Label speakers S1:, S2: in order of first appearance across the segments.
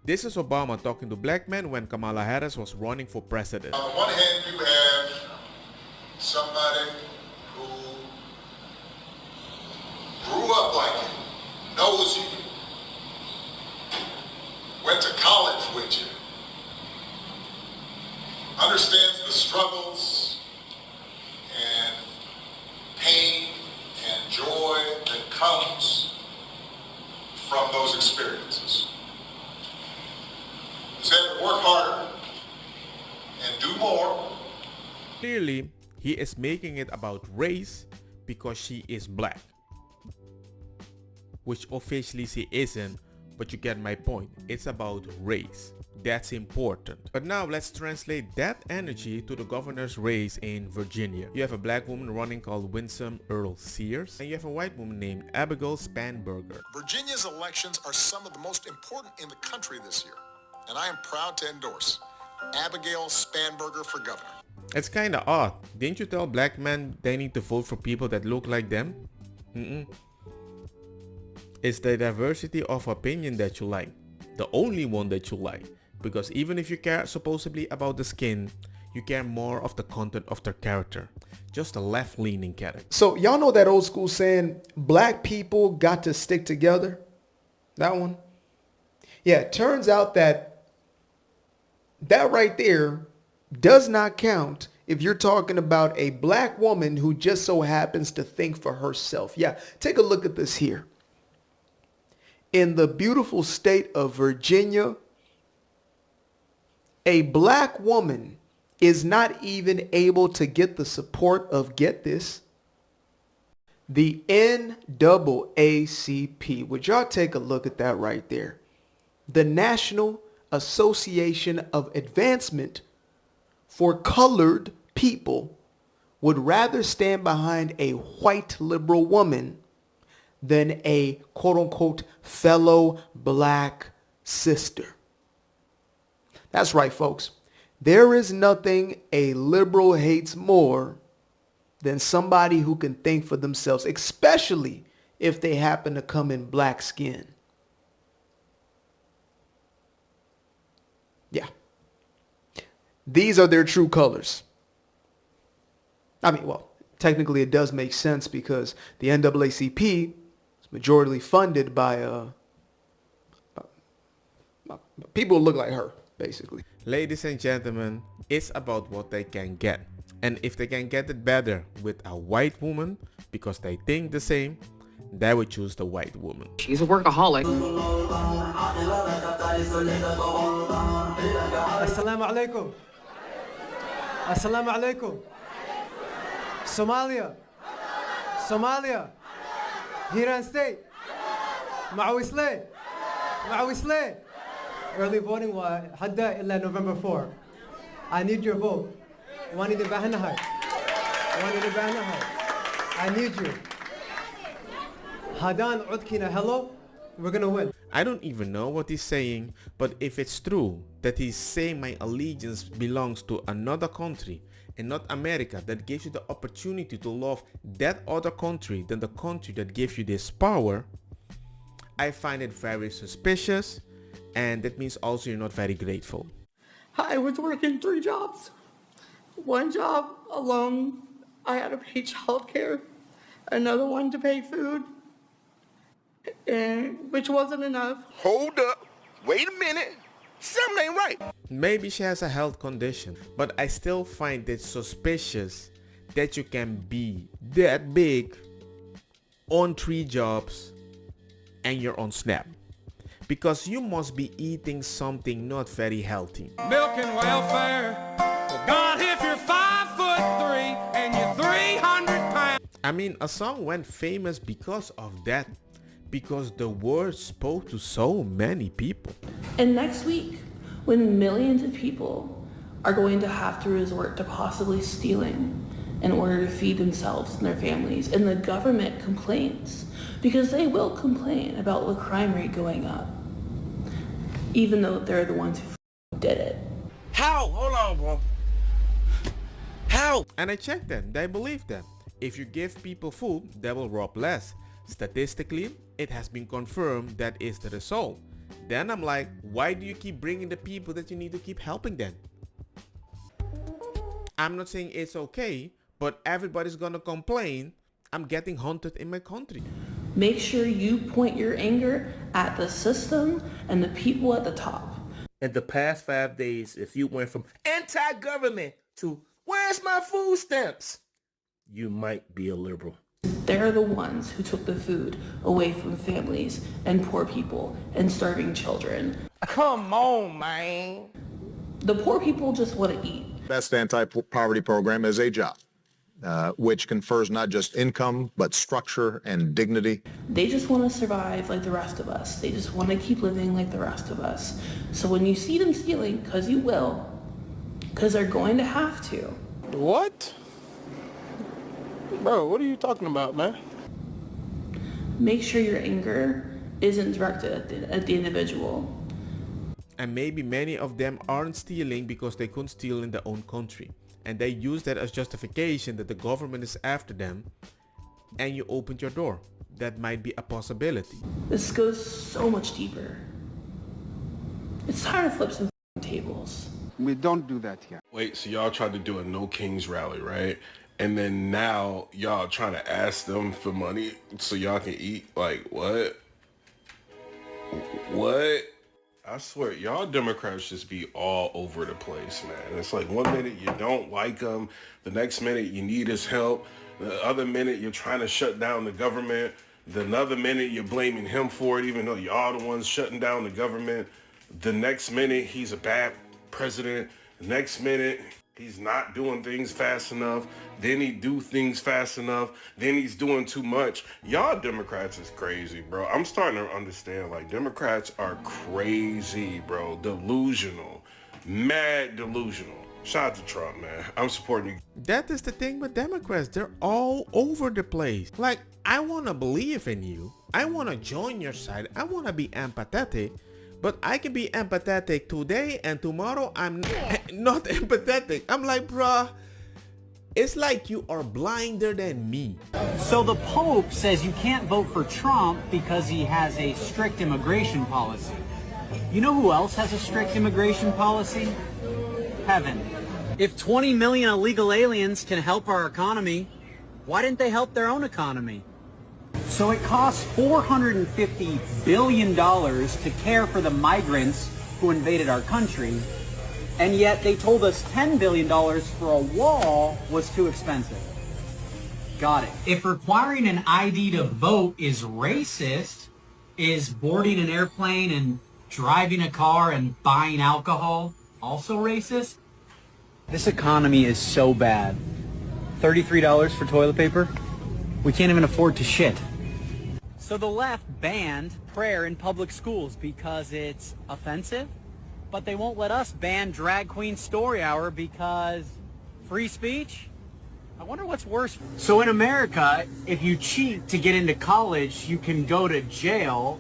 S1: This is Obama talking to black men when Kamala Harris was running for president.
S2: On the one hand, you have somebody who grew up like you, knows you, went to college with you, understands the struggles and pain and joy that comes from those experiences. Who's had to work harder and do more.
S1: Clearly, he is making it about race because she is black. Which officially she isn't, but you get my point. It's about race. That's important. But now let's translate that energy to the governor's race in Virginia. You have a black woman running called Winsome Earl Sears, and you have a white woman named Abigail Spanberger.
S2: Virginia's elections are some of the most important in the country this year, and I am proud to endorse Abigail Spanberger for governor.
S1: It's kinda odd. Didn't you tell black men they need to vote for people that look like them? It's the diversity of opinion that you like. The only one that you like. Because even if you care supposedly about the skin, you care more of the content of their character. Just a left-leaning character.
S3: So y'all know that old school saying, black people got to stick together? That one? Yeah, it turns out that right there does not count if you're talking about a black woman who just so happens to think for herself. Yeah, take a look at this here. In the beautiful state of Virginia, a black woman is not even able to get the support of, get this, the NAACP. Would y'all take a look at that right there? The National Association of Advancement for Colored People would rather stand behind a white liberal woman than a quote-unquote fellow black sister. That's right, folks. There is nothing a liberal hates more than somebody who can think for themselves, especially if they happen to come in black skin. Yeah. These are their true colors. I mean, well, technically it does make sense because the NAACP is majority funded by people who look like her, basically.
S1: Ladies and gentlemen, it's about what they can get. And if they can get it better with a white woman because they think the same, they would choose the white woman.
S4: She's a workaholic.
S5: Assalamu alaikum. Assalamu alaikum. Somalia. Somalia. Hiran State. Ma'awisle. Ma'awisle. Early voting was hadda illa November 4. I need your vote. Wani de bahanahay. Wani de bahanahay. I need you. Hadan udkina hello. We're gonna win.
S1: I don't even know what he's saying, but if it's true that he's saying my allegiance belongs to another country and not America that gives you the opportunity to love that other country than the country that gives you this power, I find it very suspicious, and that means also you're not very grateful.
S6: I was working 3 jobs. One job alone, I had to pay childcare, another one to pay food, and which wasn't enough.
S7: Hold up. Wait a minute. Something ain't right.
S1: Maybe she has a health condition, but I still find it suspicious that you can be that big on 3 jobs and you're on SNAP. Because you must be eating something not very healthy.
S8: Milk and welfare. Well, God, if you're 5'3" and you're 300 pounds.
S1: I mean, a song went famous because of that. Because the words spoke to so many people.
S6: And next week, when millions of people are going to have to resort to possibly stealing in order to feed themselves and their families, and the government complains, because they will complain about the crime rate going up, even though they're the ones who did it.
S7: How? Hold on, bro. How?
S1: And I checked them. They believe them. If you give people food, they will rob less. Statistically, it has been confirmed that is the result. Then I'm like, why do you keep bringing the people that you need to keep helping then? I'm not saying it's okay, but everybody's gonna complain I'm getting hunted in my country.
S6: Make sure you point your anger at the system and the people at the top.
S7: In the past 5 days, if you went from anti-government to where's my food stamps, you might be a liberal.
S6: They're the ones who took the food away from families and poor people and starving children.
S7: Come on, man.
S6: The poor people just want to eat.
S2: Best anti-poverty program is a job, which confers not just income, but structure and dignity.
S6: They just want to survive like the rest of us. They just want to keep living like the rest of us. So when you see them stealing, because you will, because they're going to have to.
S4: What? Bro, what are you talking about, man?
S6: Make sure your anger isn't directed at the individual.
S1: And maybe many of them aren't stealing because they couldn't steal in their own country. And they use that as justification that the government is after them, and you opened your door. That might be a possibility.
S6: This goes so much deeper. It's time to flip some tables.
S9: We don't do that here.
S10: Wait, so y'all tried to do a No Kings rally, right? And then now y'all trying to ask them for money so y'all can eat? Like, what? What? I swear, y'all Democrats just be all over the place, man. It's like 1 minute you don't like him, the next minute you need his help, the other minute you're trying to shut down the government, the another minute you're blaming him for it, even though y'all the ones shutting down the government. The next minute he's a bad president. The next minute he's not doing things fast enough. Then he do things fast enough. Then he's doing too much. Y'all Democrats is crazy, bro. I'm starting to understand, like, Democrats are crazy, bro. Delusional. Mad delusional. Shout out to Trump, man. I'm supporting you.
S1: That is the thing with Democrats. They're all over the place. Like, I want to believe in you. I want to join your side. I want to be empathetic. But I can be empathetic today and tomorrow I'm not empathetic. I'm like, bruh, it's like you are blinder than me.
S11: So the Pope says you can't vote for Trump because he has a strict immigration policy. You know who else has a strict immigration policy? Heaven. If 20 million illegal aliens can help our economy, why didn't they help their own economy? So it costs $450 billion to care for the migrants who invaded our country, and yet they told us $10 billion for a wall was too expensive. Got it. If requiring an ID to vote is racist, is boarding an airplane and driving a car and buying alcohol also racist? This economy is so bad. $33 for toilet paper? We can't even afford to shit. So the left banned prayer in public schools because it's offensive, but they won't let us ban Drag Queen Story Hour because free speech? I wonder what's worse. So in America, if you cheat to get into college, you can go to jail,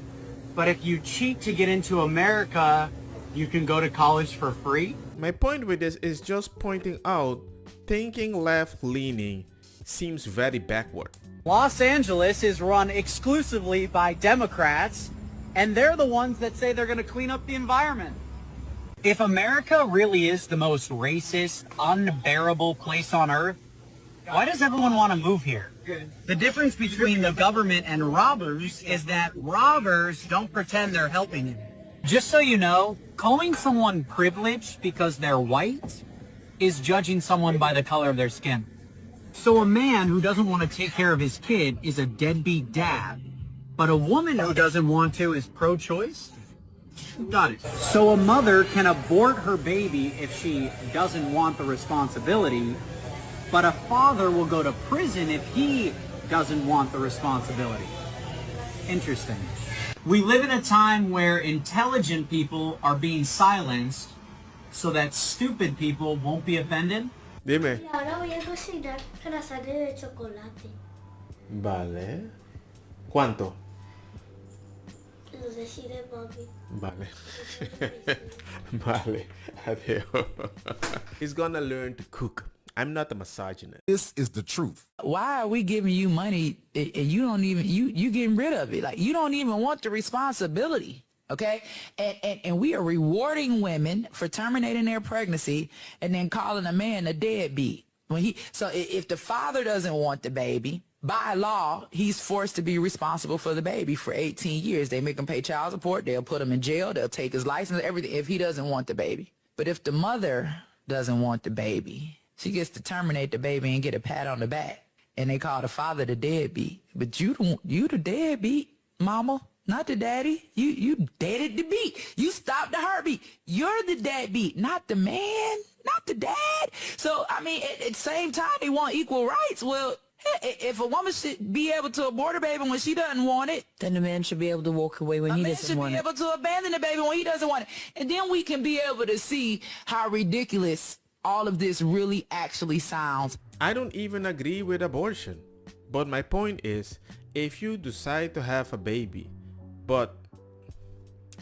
S11: but if you cheat to get into America, you can go to college for free?
S1: My point with this is just pointing out thinking left-leaning seems very backward.
S11: Los Angeles is run exclusively by Democrats, and they're the ones that say they're going to clean up the environment. If America really is the most racist, unbearable place on earth, why does everyone want to move here? The difference between the government and robbers is that robbers don't pretend they're helping you. Just so you know, calling someone privileged because they're white is judging someone by the color of their skin. So a man who doesn't want to take care of his kid is a deadbeat dad, but a woman who doesn't want to is pro-choice? Got it. So a mother can abort her baby if she doesn't want the responsibility, but a father will go to prison if he doesn't want the responsibility. Interesting. We live in a time where intelligent people are being silenced so that stupid people won't be offended.
S1: Dime.
S12: Y ahora voy a cocinar frasales de chocolate.
S1: Vale. ¿Cuánto?
S12: Los decide mami.
S1: Vale. Vale. Adeo. He's gonna learn to cook. I'm not a misogynist.
S13: This is the truth.
S14: Why are we giving you money and you don't even, you getting rid of it? Like, you don't even want the responsibility.
S9: Okay? And we are rewarding women for terminating their pregnancy and then calling a man a deadbeat. So if the father doesn't want the baby, by law, he's forced to be responsible for the baby for 18 years. They make him pay child support. They'll put him in jail. They'll take his license, everything, if he doesn't want the baby. But if the mother doesn't want the baby, she gets to terminate the baby and get a pat on the back. And they call the father the deadbeat. But you the deadbeat, mama, not the daddy. You deaded the beat. You stopped the heartbeat. You're the deadbeat, not the man, not the dad. So, I mean, at the same time, they want equal rights. Well, if a woman should be able to abort a baby when she doesn't want it,
S13: then the man should be able to walk away when he doesn't want it.
S9: A man should be able to abandon the baby when he doesn't want it. And then we can be able to see how ridiculous all of this really actually sounds.
S1: I don't even agree with abortion. But my point is, if you decide to have a baby, but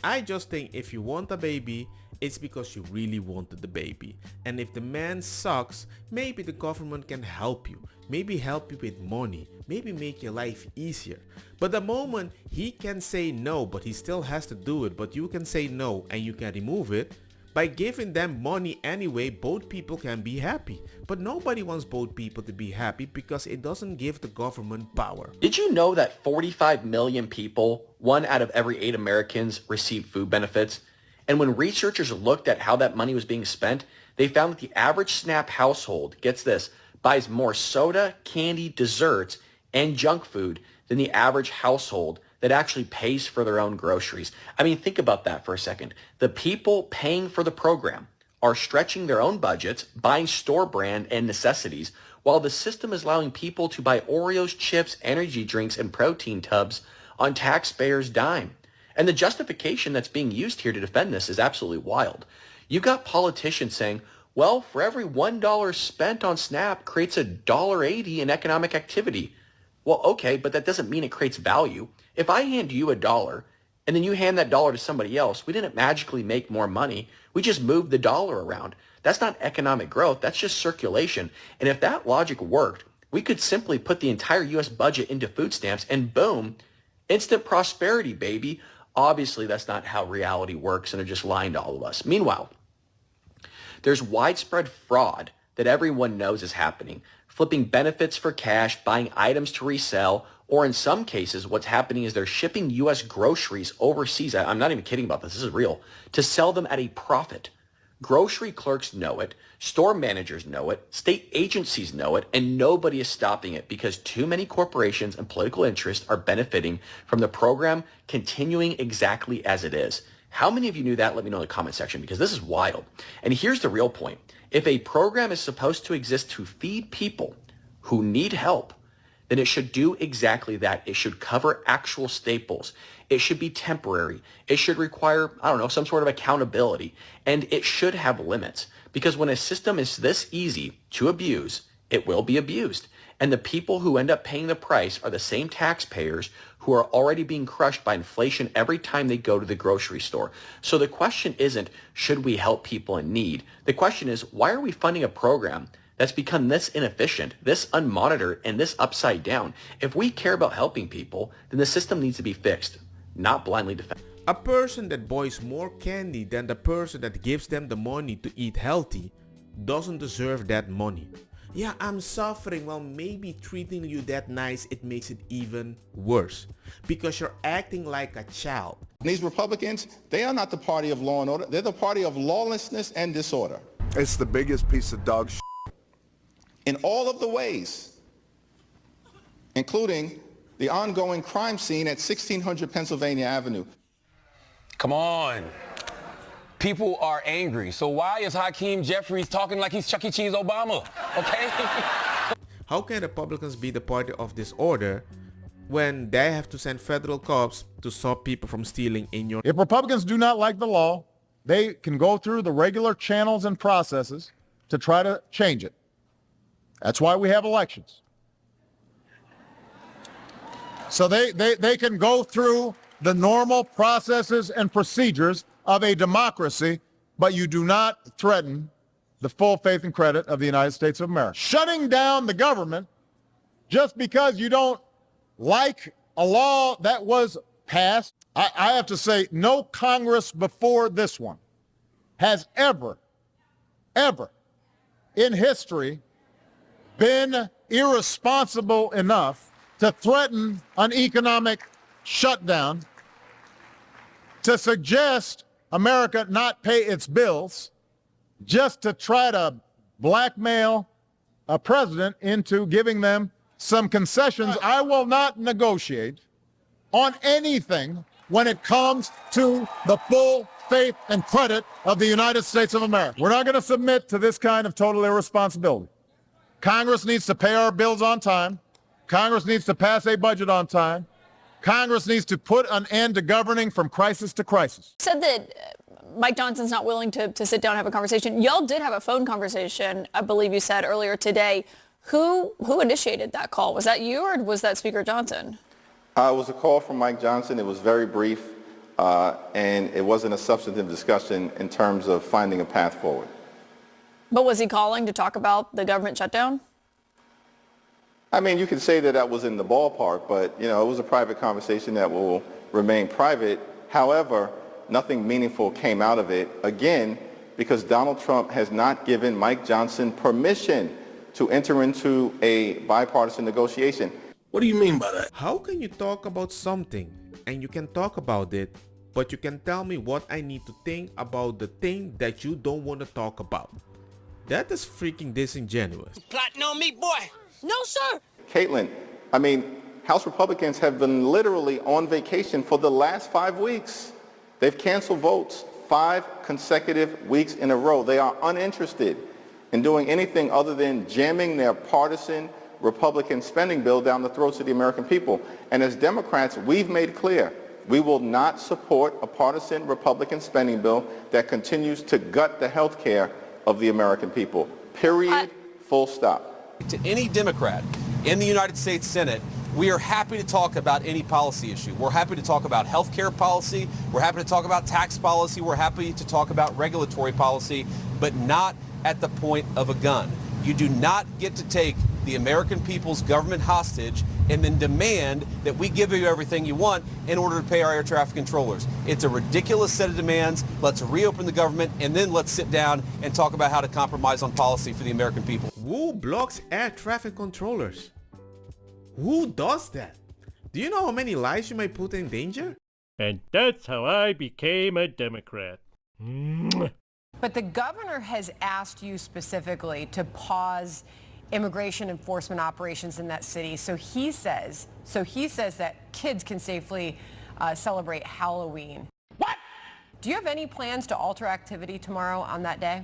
S1: I just think if you want a baby, it's because you really wanted the baby. And if the man sucks, maybe the government can help you. Maybe help you with money. Maybe make your life easier. But the moment he can say no, but he still has to do it, but you can say no and you can remove it, by giving them money anyway, both people can be happy. But nobody wants both people to be happy because it doesn't give the government power.
S14: Did you know that 45 million people, 1 out of every 8 Americans, receive food benefits? And when researchers looked at how that money was being spent, they found that the average SNAP household, gets this, buys more soda, candy, desserts, and junk food than the average household that actually pays for their own groceries. I mean, think about that for a second. The people paying for the program are stretching their own budgets, buying store brand and necessities, while the system is allowing people to buy Oreos, chips, energy drinks, and protein tubs on taxpayers' dime. And the justification that's being used here to defend this is absolutely wild. You got politicians saying, well, for every $1 spent on SNAP creates $1.80 in economic activity. Well, okay, but that doesn't mean it creates value. If I hand you $1 and then you hand that dollar to somebody else, we didn't magically make more money. We just moved the dollar around. That's not economic growth. That's just circulation. And if that logic worked, we could simply put the entire U.S. budget into food stamps and boom, instant prosperity, baby. Obviously, that's not how reality works, and they're just lying to all of us. Meanwhile, there's widespread fraud that everyone knows is happening, flipping benefits for cash, buying items to resell, or in some cases, what's happening is they're shipping U.S. groceries overseas. I'm not even kidding about this. This is real. To sell them at a profit. Grocery clerks know it. Store managers know it. State agencies know it. And nobody is stopping it because too many corporations and political interests are benefiting from the program continuing exactly as it is. How many of you knew that? Let me know in the comment section because this is wild. And here's the real point. If a program is supposed to exist to feed people who need help, then it should do exactly that. It should cover actual staples. It should be temporary. It should require, some sort of accountability. And it should have limits. Because when a system is this easy to abuse, it will be abused. And the people who end up paying the price are the same taxpayers who are already being crushed by inflation every time they go to the grocery store. So the question isn't, should we help people in need? The question is, why are we funding a program that's become this inefficient, this unmonitored, and this upside down? If we care about helping people, then the system needs to be fixed, not blindly defended.
S1: A person that buys more candy than the person that gives them the money to eat healthy doesn't deserve that money. Yeah, I'm suffering. Well, maybe treating you that nice, it makes it even worse because you're acting like a child.
S15: These Republicans, they are not the party of law and order. They're the party of lawlessness and disorder.
S16: It's the biggest piece of dog shit.
S15: In all of the ways, including the ongoing crime scene at 1600 Pennsylvania Avenue.
S8: Come on. People are angry. So why is Hakeem Jeffries talking like he's Chuck E. Cheese Obama? Okay?
S1: How can Republicans be the party of disorder when they have to send federal cops to stop people from stealing in your...
S17: If Republicans do not like the law, they can go through the regular channels and processes to try to change it. That's why we have elections. So they can go through the normal processes and procedures of a democracy, but you do not threaten the full faith and credit of the United States of America. Shutting down the government just because you don't like a law that was passed I have to say, no Congress before this one has ever in history been irresponsible enough to threaten an economic shutdown, to suggest America not pay its bills, just to try to blackmail a president into giving them some concessions. I will not negotiate on anything when it comes to the full faith and credit of the United States of America. We're not going to submit to this kind of total irresponsibility. Congress needs to pay our bills on time. Congress needs to pass a budget on time. Congress needs to put an end to governing from crisis to crisis.
S18: Said that Mike Johnson's not willing to sit down and have a conversation. Y'all did have a phone conversation, I believe you said earlier today. Who initiated that call? Was that you or was that Speaker Johnson?
S15: It was a call from Mike Johnson. It was very brief, and it wasn't a substantive discussion in terms of finding a path forward.
S18: But was he calling to talk about the government shutdown?
S15: I mean, you could say that was in the ballpark, but, you know, it was a private conversation that will remain private. However, nothing meaningful came out of it, again, because Donald Trump has not given Mike Johnson permission to enter into a bipartisan negotiation.
S7: What do you mean by that?
S1: How can you talk about something and you can talk about it, but you can tell me what I need to think about the thing that you don't want to talk about? That is freaking disingenuous.
S19: Plotting on me, boy. No, sir.
S15: Caitlin, I mean, House Republicans have been literally on vacation for the last 5 weeks. They've canceled votes 5 consecutive weeks in a row. They are uninterested in doing anything other than jamming their partisan Republican spending bill down the throats of the American people. And as Democrats, we've made clear we will not support a partisan Republican spending bill that continues to gut the health care of the American people. Period. Full stop.
S20: To any Democrat in the United States Senate, we are happy to talk about any policy issue. We're happy to talk about health care policy. We're happy to talk about tax policy. We're happy to talk about regulatory policy, but not at the point of a gun. You do not get to take the American people's government hostage and then demand that we give you everything you want in order to pay our air traffic controllers. It's a ridiculous set of demands. Let's reopen the government and then let's sit down and talk about how to compromise on policy for the American people.
S1: Who blocks air traffic controllers? Who does that? Do you know how many lives you might put in danger?
S21: And that's how I became a Democrat.
S22: But the governor has asked you specifically to pause immigration enforcement operations in that city. So he says that kids can safely celebrate Halloween. What? Do you have any plans to alter activity tomorrow on that day?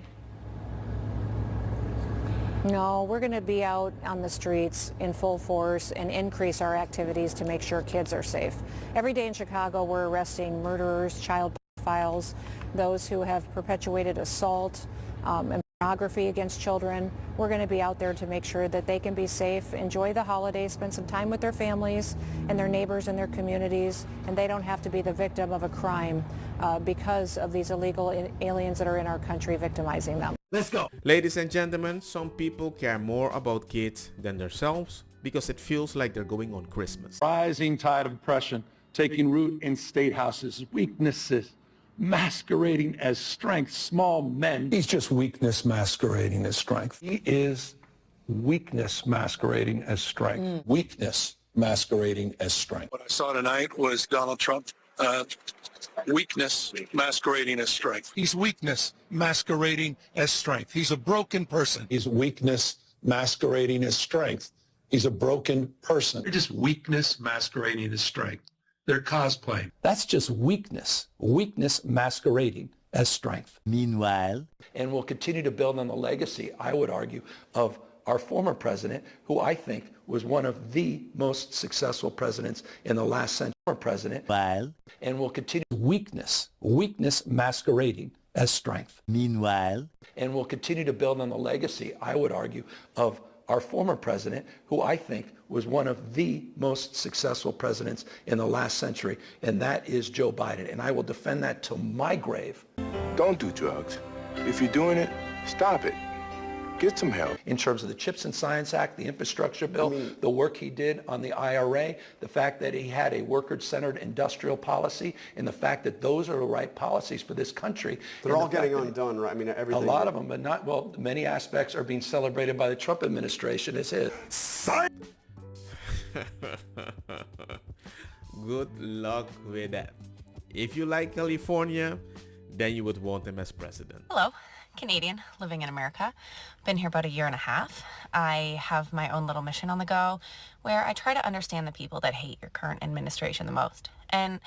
S23: No, we're going to be out on the streets in full force and increase our activities to make sure kids are safe. Every day in Chicago, we're arresting murderers, child pedophiles, those who have perpetuated assault and pornography against children. We're going to be out there to make sure that they can be safe, enjoy the holidays, spend some time with their families and their neighbors and their communities, and they don't have to be the victim of a crime because of these illegal aliens that are in our country victimizing them.
S1: Let's go. Ladies and gentlemen, some people care more about kids than themselves because it feels like they're going on Christmas.
S24: Rising tide of oppression taking root in state houses, weaknesses masquerading as strength, small men.
S25: He's just weakness masquerading as strength.
S24: He is weakness masquerading as strength.
S25: Weakness masquerading as strength.
S26: What I saw tonight was Donald Trump, weakness masquerading as strength.
S25: He's weakness masquerading as strength. He's a broken person. He's weakness masquerading as strength. He's a broken person.
S26: They're just weakness masquerading as strength. They're cosplaying.
S25: That's just weakness masquerading as strength.
S27: Meanwhile,
S24: and we'll continue to build on the legacy, I would argue, of our former president, who I think was one of the most successful presidents in the last century.
S27: While,
S24: and we'll continue
S25: weakness masquerading as strength.
S27: Meanwhile,
S24: and we'll continue to build on the legacy, I would argue, of our former president, who I think was one of the most successful presidents in the last century, and that is Joe Biden. And I will defend that till my grave.
S28: Don't do drugs. If you're doing it, stop it.
S25: get some help.
S24: In terms of the CHIPS and Science Act, the infrastructure bill, the work he did on the IRA, the fact that he had a worker-centered industrial policy, and the fact that those are the right policies for this country.
S2: They're all getting undone, right? I mean, everything.
S24: A lot of them, but not, well, many aspects are being celebrated by the Trump administration as his.
S1: Good luck with that. If you like California, then you would want him as president.
S3: Hello, Canadian, living in America. Been here about a year and a half. I have my own little mission on the go where I try to understand the people that hate your current administration the most. And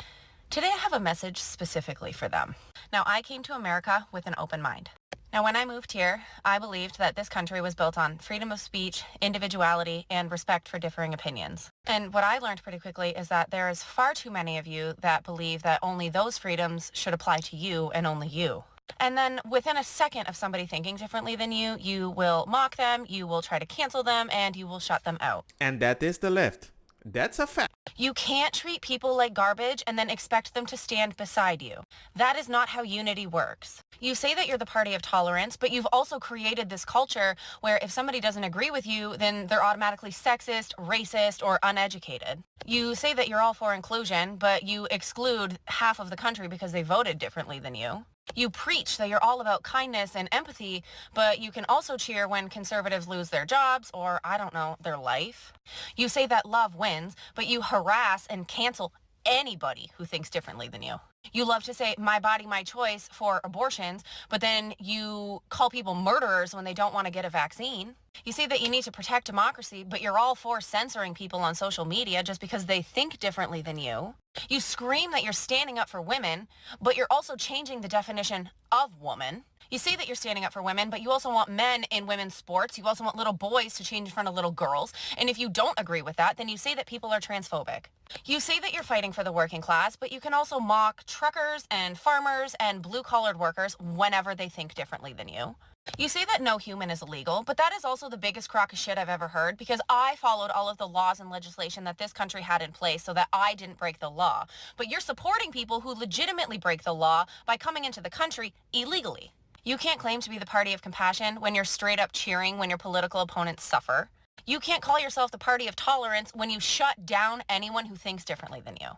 S3: today I have a message specifically for them. Now, I came to America with an open mind. Now, when I moved here, I believed that this country was built on freedom of speech, individuality, and respect for differing opinions. And what I learned pretty quickly is that there is far too many of you that believe that only those freedoms should apply to you and only you. And then within a second of somebody thinking differently than you, you will mock them, you will try to cancel them, and you will shut them out.
S1: And that is the left. That's a fact.
S3: You can't treat people like garbage and then expect them to stand beside you. That is not how unity works. You say that you're the party of tolerance, but you've also created this culture where if somebody doesn't agree with you, then they're automatically sexist, racist, or uneducated. You say that you're all for inclusion, but you exclude half of the country because they voted differently than you. You preach that you're all about kindness and empathy, but you can also cheer when conservatives lose their jobs or, I don't know, their life. You say that love wins, but you harass and cancel anybody who thinks differently than you. You love to say, my body, my choice for abortions, but then you call people murderers when they don't want to get a vaccine. You say that you need to protect democracy, but you're all for censoring people on social media just because they think differently than you. You scream that you're standing up for women, but you're also changing the definition of woman. You say that you're standing up for women, but you also want men in women's sports. You also want little boys to change in front of little girls. And if you don't agree with that, then you say that people are transphobic. You say that you're fighting for the working class, but you can also mock truckers and farmers and blue-collared workers whenever they think differently than you. You say that no human is illegal, but that is also the biggest crock of shit I've ever heard because I followed all of the laws and legislation that this country had in place so that I didn't break the law. But you're supporting people who legitimately break the law by coming into the country illegally. You can't claim to be the party of compassion when you're straight up cheering when your political opponents suffer. You can't call yourself the party of tolerance when you shut down anyone who thinks differently than you.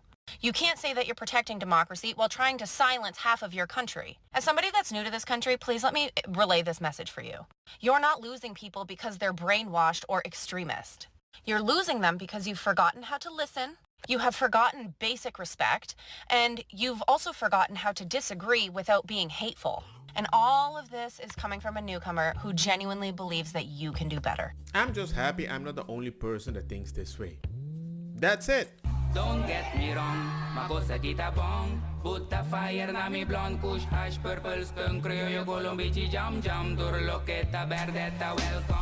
S3: You can't say that you're protecting democracy while trying to silence half of your country. As somebody that's new to this country, please let me relay this message for you. You're not losing people because they're brainwashed or extremist. You're losing them because you've forgotten how to listen, you have forgotten basic respect, and you've also forgotten how to disagree without being hateful. And all of this is coming from a newcomer who genuinely believes that you can do better.
S1: I'm just happy I'm not the only person that thinks this way. That's it.
S4: Don't get me wrong, makosa kita bong. Put the fire na mi blonde kush, hash purple skunk, criollo, colombici, jam jam, durloqueta, verdetta, welcome.